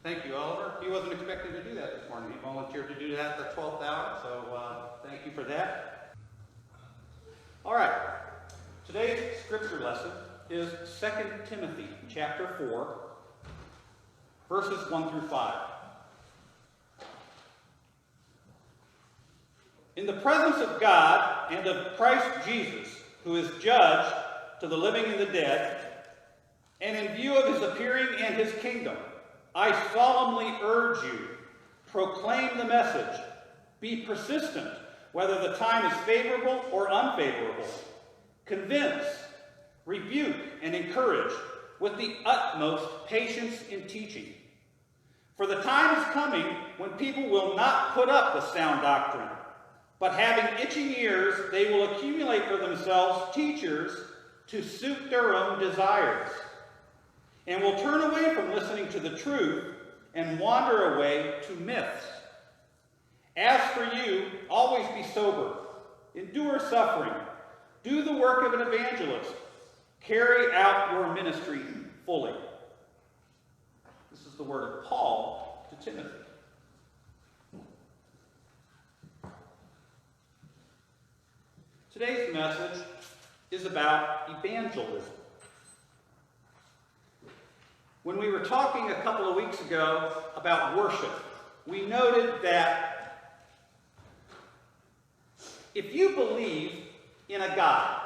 Thank you, Oliver. He wasn't expecting to do that this morning. He volunteered to do that at the 12th hour, so thank you for that. All right. Today's scripture lesson is 2 Timothy chapter 4, verses 1 through 5. In the presence of God and of Christ Jesus, who is judge to the living and the dead, and in view of his appearing and his kingdom, I solemnly urge you, proclaim the message, be persistent, whether the time is favorable or unfavorable. Convince, rebuke, and encourage with the utmost patience in teaching. For the time is coming when people will not put up with sound doctrine, but having itching ears, they will accumulate for themselves teachers to suit their own desires, and will turn away from listening to the truth and wander away to myths. As for you, always be sober, endure suffering, do the work of an evangelist, carry out your ministry fully. This is the word of Paul to Timothy. Today's message is about evangelism. When we were talking a couple of weeks ago about worship, we noted that if you believe in a God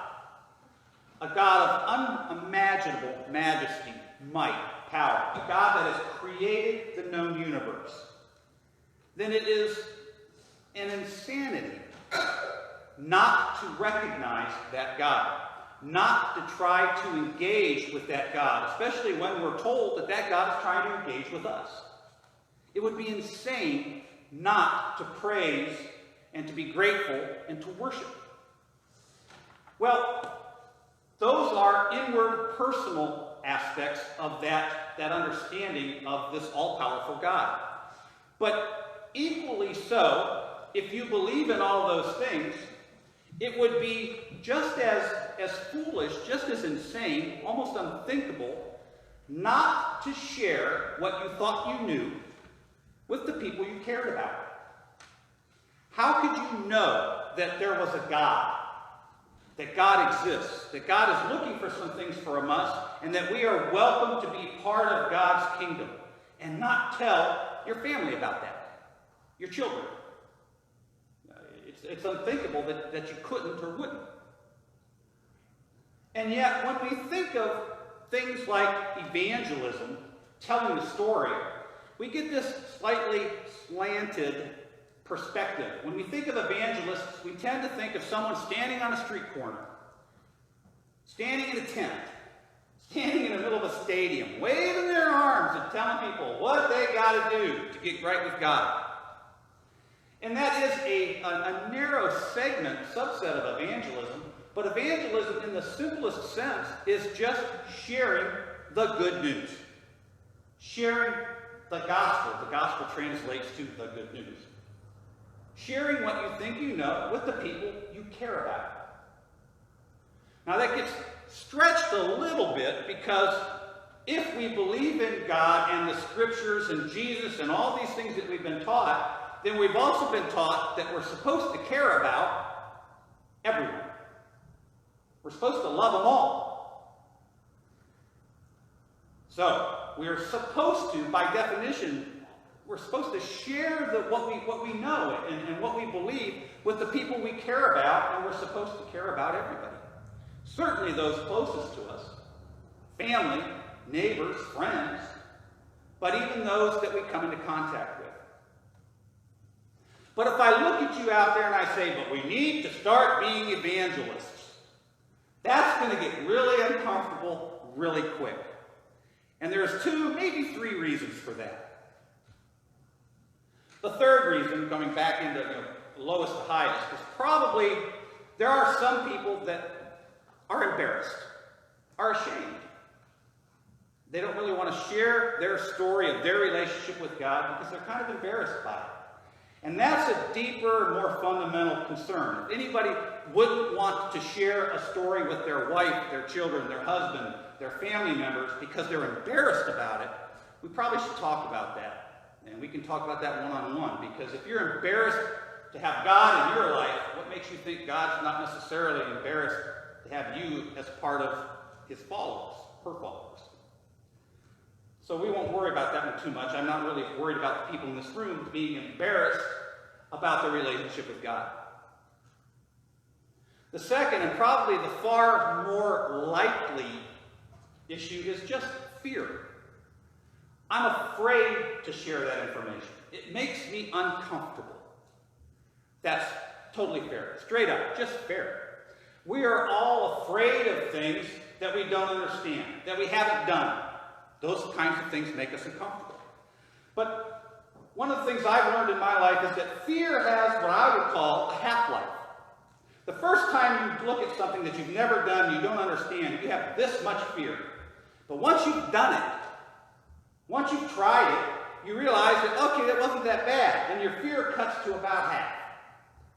of unimaginable majesty, might, power, a God that has created the known universe, then it is an insanity not to recognize that God, not to try to engage with that God, especially when we're told that that God is trying to engage with us. It would be insane not to praise and to be grateful and to worship. Well, those are inward personal aspects of that understanding of this all-powerful God. But equally so, if you believe in all those things, it would be just as foolish, just as insane, almost unthinkable, not to share what you thought you knew with the people you cared about. How could you know that there was a God, that God exists, that God is looking for some things from us, and that we are welcome to be part of God's kingdom, and not tell your family about that, your children? It's unthinkable that you couldn't or wouldn't. And yet, when we think of things like evangelism, telling the story, we get this slightly slanted perspective. When we think of evangelists, we tend to think of someone standing on a street corner, standing in a tent, standing in the middle of a stadium, waving their arms and telling people what they got to do to get right with God. And that is a narrow segment, subset of evangelism. But evangelism, in the simplest sense, is just sharing the good news. Sharing the gospel. The gospel translates to the good news. Sharing what you think you know with the people you care about. Now that gets stretched a little bit, because if we believe in God and the scriptures and Jesus and all these things that we've been taught, then we've also been taught that we're supposed to care about everyone. We're supposed to love them all. So, we're supposed to, by definition, we're supposed to share what we know and what we believe with the people we care about, and we're supposed to care about everybody. Certainly those closest to us, family, neighbors, friends, but even those that we come into contact with. But if I look at you out there and I say, but we need to start being evangelists, that's going to get really uncomfortable really quick. And there's 2, maybe 3 reasons for that. The third reason, going back into lowest to highest, is probably there are some people that are embarrassed, are ashamed. They don't really want to share their story of their relationship with God because they're kind of embarrassed by it. And that's a deeper, more fundamental concern. If anybody wouldn't want to share a story with their wife, their children, their husband, their family members because they're embarrassed about it, we probably should talk about that. And we can talk about that one-on-one, because if you're embarrassed to have God in your life, what makes you think God's not necessarily embarrassed to have you as part of his followers, her followers? So we won't worry about that one too much. I'm not really worried about the people in this room being embarrassed about their relationship with God. The second, and probably the far more likely issue, is just fear. I'm afraid to share that information. It makes me uncomfortable. That's totally fair. Straight up, just fair. We are all afraid of things that we don't understand, that we haven't done. Those kinds of things make us uncomfortable. But one of the things I've learned in my life is that fear has what I would call a half-life. The first time you look at something that you've never done, you don't understand, you have this much fear. But once you've done it, once you've tried it, you realize that, okay, that wasn't that bad, and your fear cuts to about half.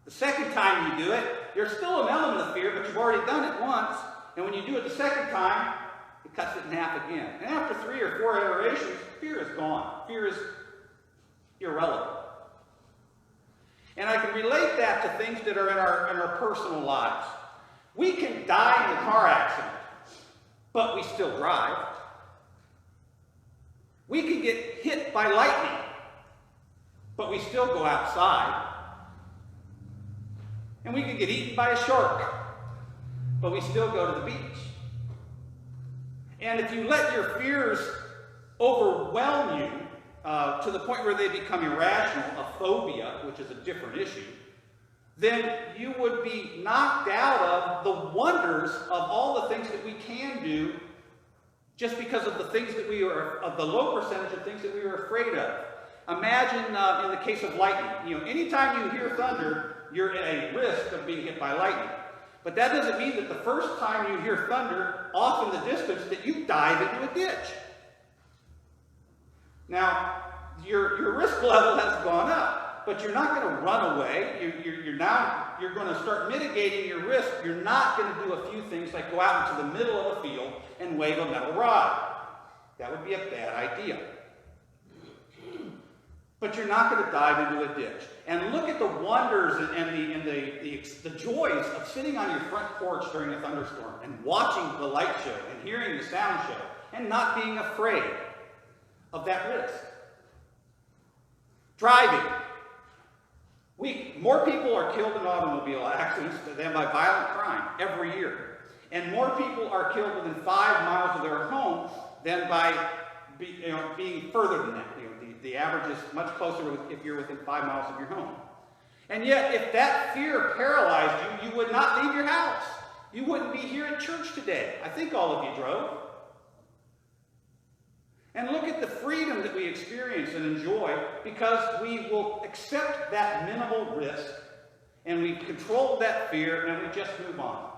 The second time you do it, there's still an element of fear, but you've already done it once, and when you do it the second time, it cuts it in half again. And after 3 or 4 iterations, fear is gone. Fear is irrelevant. And I can relate that to things that are in our personal lives. We can die in a car accident, but we still drive. We can get hit by lightning, but we still go outside. And we can get eaten by a shark, but we still go to the beach. And if you let your fears overwhelm you to the point where they become irrational, a phobia, which is a different issue, then you would be knocked out of the wonders of all the things that we can do just because of the things that we are, of the low percentage of things that we are afraid of. Imagine in the case of lightning. Anytime you hear thunder, you're at a risk of being hit by lightning. But that doesn't mean that the first time you hear thunder, off in the distance, that you dive into a ditch. Now, your risk level has gone up, but you're not going to run away. You're going to start mitigating your risk. You're not going to do a few things like go out into the middle of a field and wave a metal rod. That would be a bad idea. But you're not going to dive into a ditch. And look at the wonders and the joys of sitting on your front porch during a thunderstorm and watching the light show and hearing the sound show and not being afraid of that risk. Driving. More people are killed in automobile accidents than by violent crime every year. And more people are killed within 5 miles of their home than by being further than that. The average is much closer if you're within 5 miles of your home. And yet, if that fear paralyzed you, you would not leave your house. You wouldn't be here at church today. I think all of you drove. And look at the freedom that we experience and enjoy because we will accept that minimal risk and we control that fear and we just move on.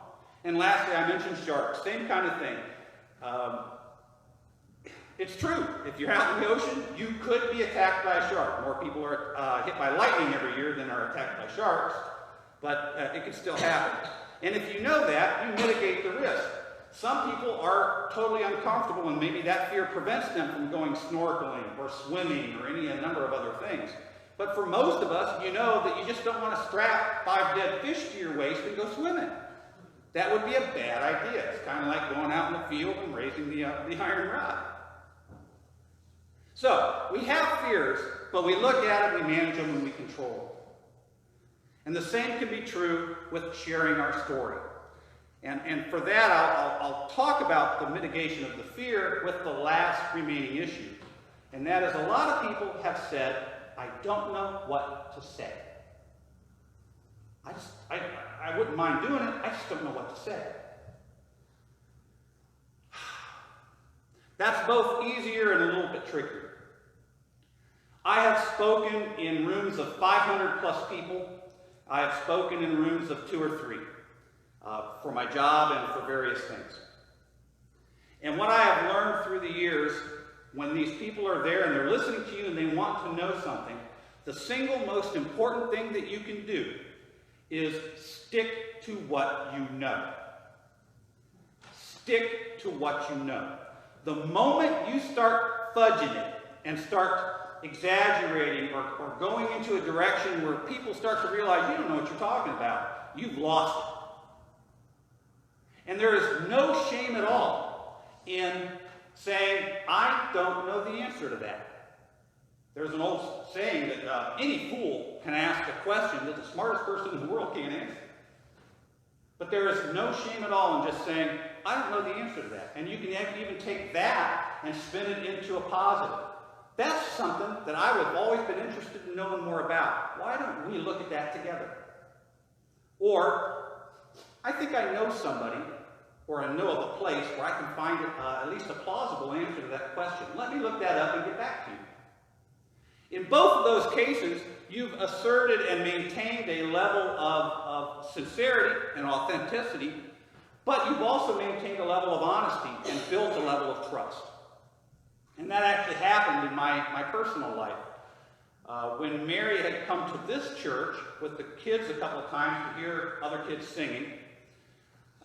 And lastly, I mentioned sharks. Same kind of thing. It's true. If you're out in the ocean, you could be attacked by a shark. More people are hit by lightning every year than are attacked by sharks, but it can still happen. And if you know that, you mitigate the risk. Some people are totally uncomfortable, and maybe that fear prevents them from going snorkeling or swimming or any number of other things. But for most of us, you know that you just don't want to strap 5 dead fish to your waist and go swimming. That would be a bad idea. It's kind of like going out in the field and raising the iron rod. So, we have fears, but we look at it, we manage them, and we control them. And the same can be true with sharing our story. And for that, I'll talk about the mitigation of the fear with the last remaining issue. And that is, a lot of people have said, I don't know what to say. I wouldn't mind doing it, I just don't know what to say. That's both easier and a little bit trickier. I have spoken in rooms of 500 plus people. I have spoken in rooms of 2 or 3 for my job and for various things. And what I have learned through the years, when these people are there and they're listening to you and they want to know something, the single most important thing that you can do is stick to what you know. Stick to what you know. The moment you start fudging it, and start exaggerating or going into a direction where people start to realize you don't know what you're talking about. You've lost it. And there is no shame at all in saying, I don't know the answer to that. There's an old saying that any fool can ask a question that the smartest person in the world can't answer. But there is no shame at all in just saying, I don't know the answer to that. And you can even take that and spin it into a positive. That's something that I have always been interested in knowing more about. Why don't we look at that together? Or, I think I know somebody, or I know of a place where I can find at least a plausible answer to that question. Let me look that up and get back to you. In both of those cases, you've asserted and maintained a level of sincerity and authenticity, but you've also maintained a level of honesty and built a level of trust. And that actually happened in my personal life. When Mary had come to this church with the kids a couple of times to hear other kids singing,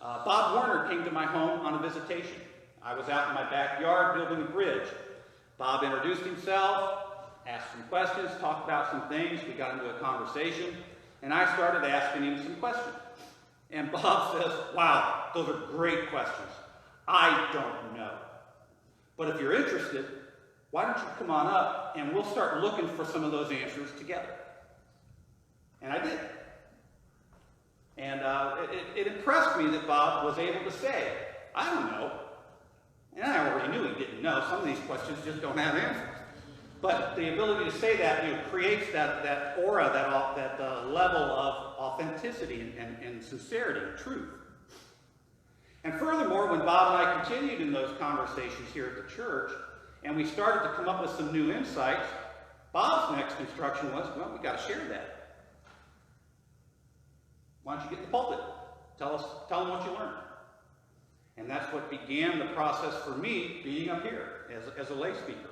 Bob Warner came to my home on a visitation. I was out in my backyard building a bridge. Bob introduced himself, asked some questions, talked about some things. We got into a conversation, and I started asking him some questions. And Bob says, wow, those are great questions. I don't know. But if you're interested, why don't you come on up and we'll start looking for some of those answers together. And I did. And it impressed me that Bob was able to say, I don't know. And I already knew he didn't know. Some of these questions just don't have answers. But the ability to say that creates that aura, that level of authenticity and sincerity and truth. And furthermore, when Bob and I continued in those conversations here at the church, and we started to come up with some new insights, Bob's next instruction was, well, we got to share that. Why don't you get in the pulpit? Tell them what you learned. And that's what began the process for me being up here as a lay speaker.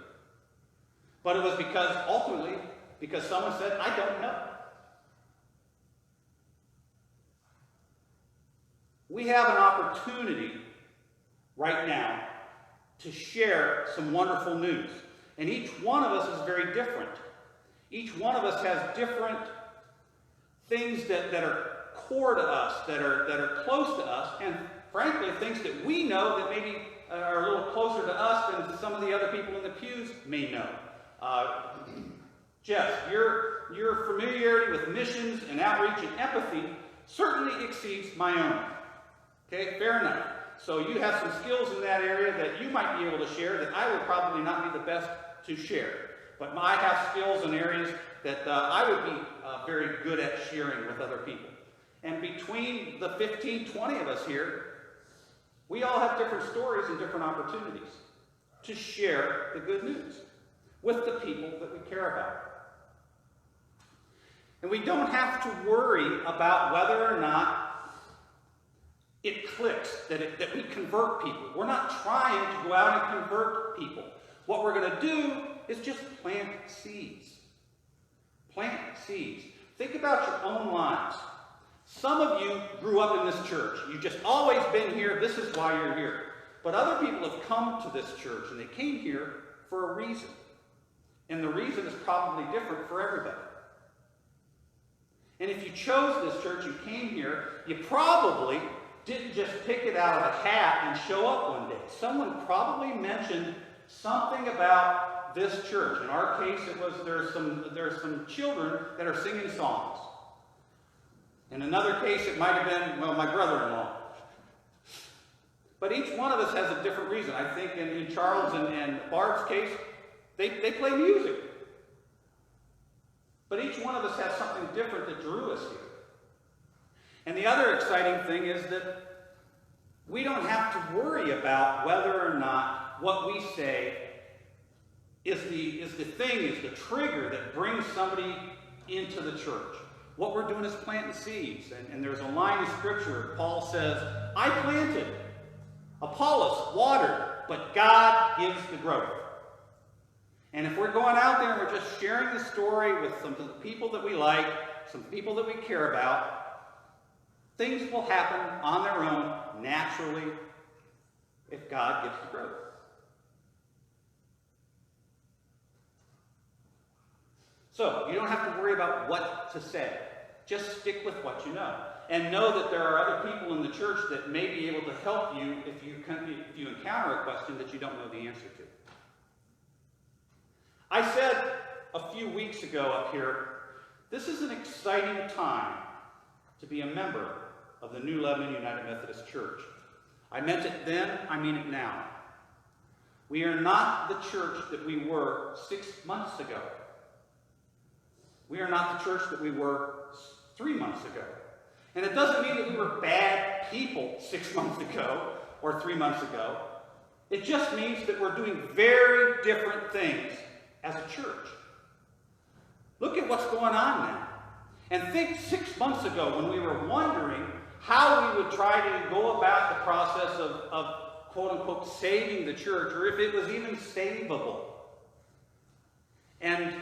But it was ultimately because someone said, I don't know. We have an opportunity right now to share some wonderful news. And each one of us is very different. Each one of us has different things that are core to us, that are close to us, and frankly, things that we know that maybe are a little closer to us than some of the other people in the pews may know. Jeff, your familiarity with missions and outreach and empathy certainly exceeds my own. Okay, fair enough. So you have some skills in that area that you might be able to share that I would probably not be the best to share. But I have skills in areas that I would be very good at sharing with other people. And between the 15, 20 of us here, we all have different stories and different opportunities to share the good news with the people that we care about. And we don't have to worry about whether or not it clicks, that we convert people. We're not trying to go out and convert people. What we're going to do is just plant seeds. Plant seeds. Think about your own lives. Some of you grew up in this church. You've just always been here. This is why you're here. But other people have come to this church, and they came here for a reason. And the reason is probably different for everybody. And if you chose this church, you came here, you probably didn't just pick it out of a hat and show up one day. Someone probably mentioned something about this church. In our case, it was there's some children that are singing songs. In another case, it might have been, well, my brother-in-law. But each one of us has a different reason. I think in Charles and Barb's case, they play music. But each one of us has something different that drew us here. And the other exciting thing is that we don't have to worry about whether or not what we say is the trigger that brings somebody into the church. What we're doing is planting seeds. And there's a line in Scripture, Paul says, I planted, Apollos watered, but God gives the growth. And if we're going out there and we're just sharing the story with some of the people that we like, some people that we care about, things will happen on their own, naturally, if God gives the growth. So you don't have to worry about what to say. Just stick with what you know. And know that there are other people in the church that may be able to help you if you encounter a question that you don't know the answer to. I said a few weeks ago up here, this is an exciting time to be a member of the New Lebanon United Methodist Church. I meant it then, I mean it now. We are not the church that we were 6 months ago. We are not the church that we were 3 months ago. And it doesn't mean that we were bad people 6 months ago or 3 months ago. It just means that we're doing very different things as a church. Look at what's going on now. And think 6 months ago when we were wondering how we would try to go about the process of quote-unquote saving the church, or if it was even savable. And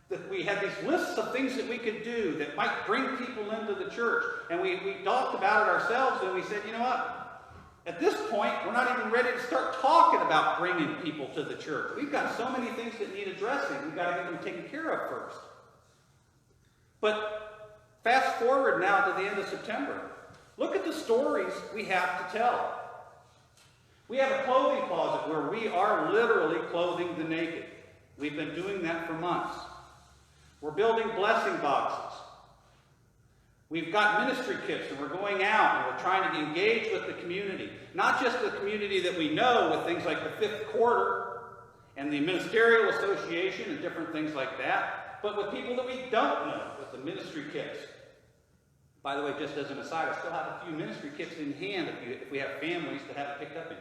that we had these lists of things that we could do that might bring people into the church. And we talked about it ourselves, and we said, you know what? At this point, we're not even ready to start talking about bringing people to the church. We've got so many things that need addressing. We've got to get them taken care of first. But fast forward now to the end of September. Look at the stories we have to tell. We have a clothing closet where we are literally clothing the naked. We've been doing that for months. We're building blessing boxes. We've got ministry kits, and we're going out and we're trying to engage with the community. Not just the community that we know with things like the Fifth Quarter and the Ministerial Association and different things like that, but with people that we don't know with the ministry kits. By the way, just as an aside, I still have a few ministry kits in hand if we have families that haven't picked up any.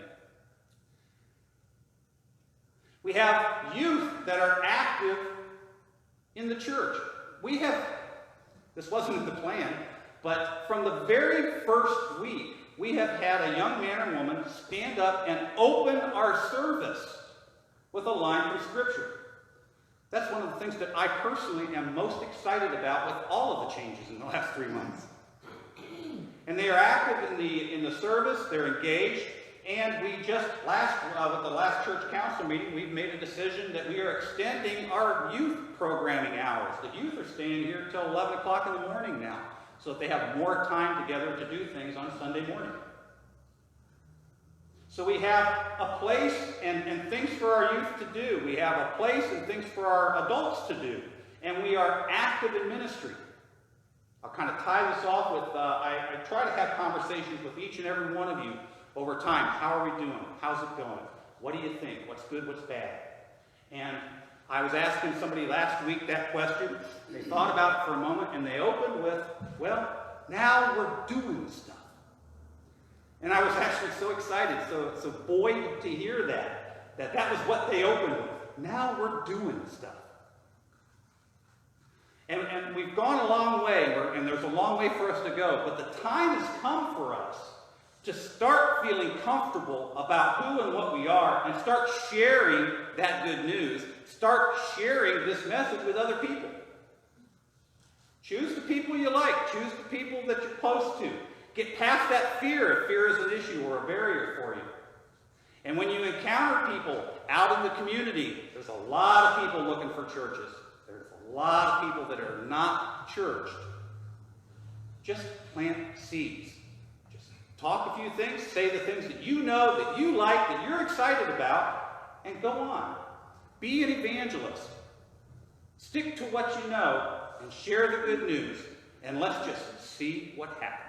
We have youth that are active in the church. This wasn't in the plan, but from the very first week, we have had a young man or woman stand up and open our service with a line from Scripture. That's one of the things that I personally am most excited about with all of the changes in the last 3 months. And they are active in the service, they're engaged, and we just with the last church council meeting, we've made a decision that we are extending our youth programming hours. The youth are staying here until 11 o'clock in the morning now, so that they have more time together to do things on Sunday morning. So we have a place and things for our youth to do. We have a place and things for our adults to do. And we are active in ministry. I'll kind of tie this off with, I try to have conversations with each and every one of you over time. How are we doing? How's it going? What do you think? What's good? What's bad? And I was asking somebody last week that question. They thought about it for a moment, and they opened with, well, now we're doing stuff. And I was actually so excited, so buoyed to hear that was what they opened with. Now we're doing stuff. And we've gone a long way, and there's a long way for us to go, but the time has come for us to start feeling comfortable about who and what we are, and start sharing that good news, start sharing this message with other people. Choose the people you like, choose the people that you're close to. Get past that fear if fear is an issue or a barrier for you. And when you encounter people out in the community, there's a lot of people looking for churches. There's a lot of people that are not churched. Just plant seeds. Just talk a few things, say the things that you know, that you like, that you're excited about, and go on. Be an evangelist. Stick to what you know and share the good news. And let's just see what happens.